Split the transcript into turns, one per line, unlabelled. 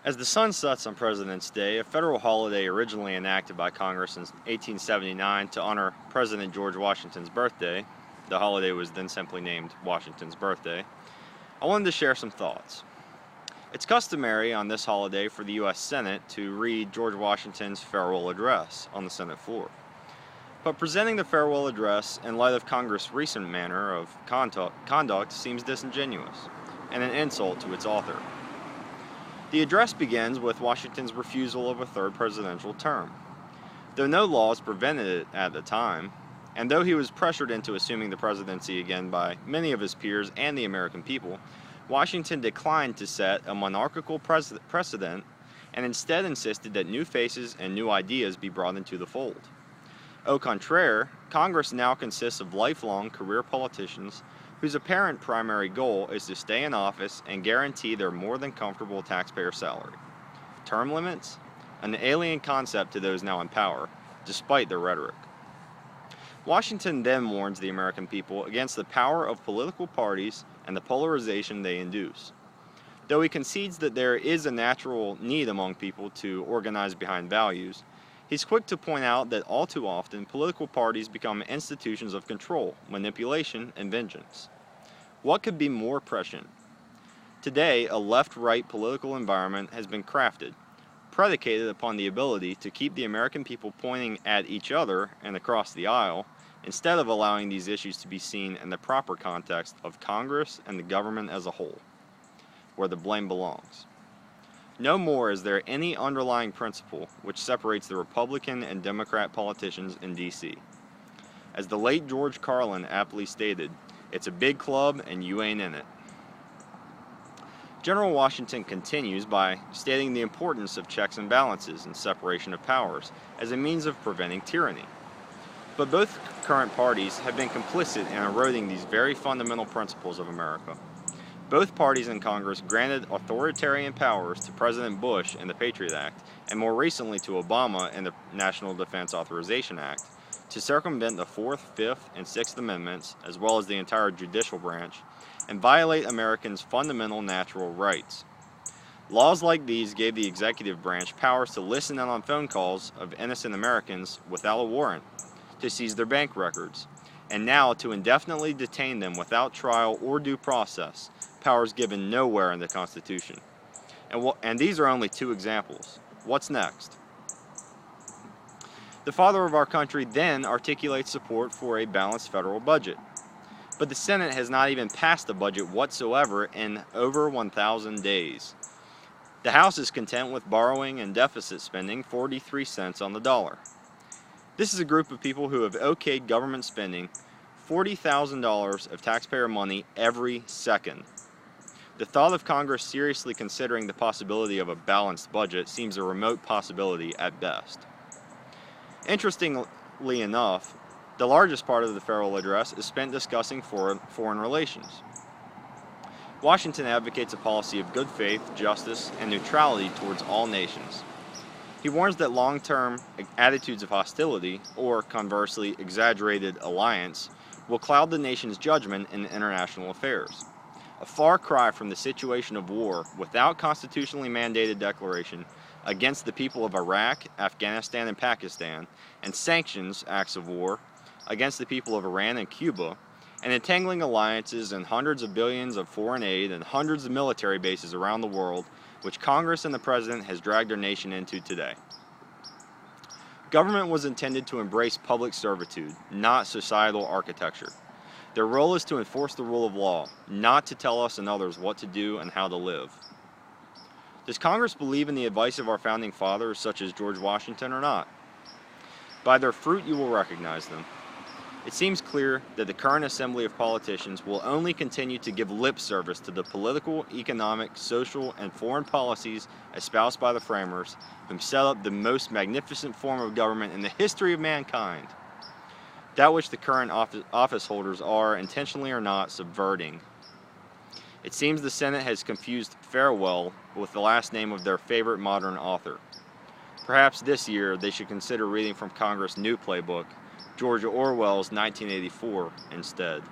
As the sun sets on President's Day, a federal holiday originally enacted by Congress in 1879 to honor President George Washington's birthday, the holiday was then simply named Washington's Birthday, I wanted to share some thoughts. It's customary on this holiday for the U.S. Senate to read George Washington's farewell address on the Senate floor. But presenting the farewell address in light of Congress' recent manner of conduct seems disingenuous and an insult to its author. The address begins with Washington's refusal of a third presidential term. Though no laws prevented it at the time, and though he was pressured into assuming the presidency again by many of his peers and the American people, Washington declined to set a monarchical precedent and instead insisted that new faces and new ideas be brought into the fold. Au contraire, Congress now consists of lifelong career politicians whose apparent primary goal is to stay in office and guarantee their more than comfortable taxpayer salary. Term limits? An alien concept to those now in power, despite their rhetoric. Washington then warns the American people against the power of political parties and the polarization they induce. Though he concedes that there is a natural need among people to organize behind values, he's quick to point out that all too often political parties become institutions of control, manipulation, and vengeance. What could be more prescient? Today, a left-right political environment has been crafted, predicated upon the ability to keep the American people pointing at each other and across the aisle, instead of allowing these issues to be seen in the proper context of Congress and the government as a whole, where the blame belongs. No more is there any underlying principle which separates the Republican and Democrat politicians in D.C. As the late George Carlin aptly stated, it's a big club and you ain't in it. General Washington continues by stating the importance of checks and balances and separation of powers as a means of preventing tyranny. But both current parties have been complicit in eroding these very fundamental principles of America. Both parties in Congress granted authoritarian powers to President Bush in the Patriot Act, and more recently to Obama in the National Defense Authorization Act, to circumvent the 4th, 5th, and 6th Amendments, as well as the entire judicial branch, and violate Americans' fundamental natural rights. Laws like these gave the executive branch powers to listen in on phone calls of innocent Americans without a warrant, to seize their bank records, and now to indefinitely detain them without trial or due process, powers given nowhere in the Constitution. And these are only two examples. What's next? The father of our country then articulates support for a balanced federal budget. But the Senate has not even passed a budget whatsoever in over 1,000 days. The House is content with borrowing and deficit spending 43 cents on the dollar. This is a group of people who have okayed government spending $40,000 of taxpayer money every second. The thought of Congress seriously considering the possibility of a balanced budget seems a remote possibility at best. Interestingly enough, the largest part of the farewell address is spent discussing foreign relations. Washington advocates a policy of good faith, justice, and neutrality towards all nations. He warns that long-term attitudes of hostility, or conversely exaggerated alliance, will cloud the nation's judgment in international affairs. A far cry from the situation of war without constitutionally mandated declaration against the people of Iraq, Afghanistan, and Pakistan, and sanctions acts of war against the people of Iran and Cuba, and entangling alliances and hundreds of billions of foreign aid and hundreds of military bases around the world, which Congress and the President has dragged our nation into today. Government was intended to embrace public servitude, not societal architecture. Their role is to enforce the rule of law, not to tell us and others what to do and how to live. Does Congress believe in the advice of our founding fathers, such as George Washington, or not? By their fruit you will recognize them. It seems clear that the current assembly of politicians will only continue to give lip service to the political, economic, social, and foreign policies espoused by the framers, whom set up the most magnificent form of government in the history of mankind. That which the current office holders are, intentionally or not, subverting. It seems the Senate has confused farewell with the last name of their favorite modern author. Perhaps this year they should consider reading from Congress' new playbook, George Orwell's 1984, instead.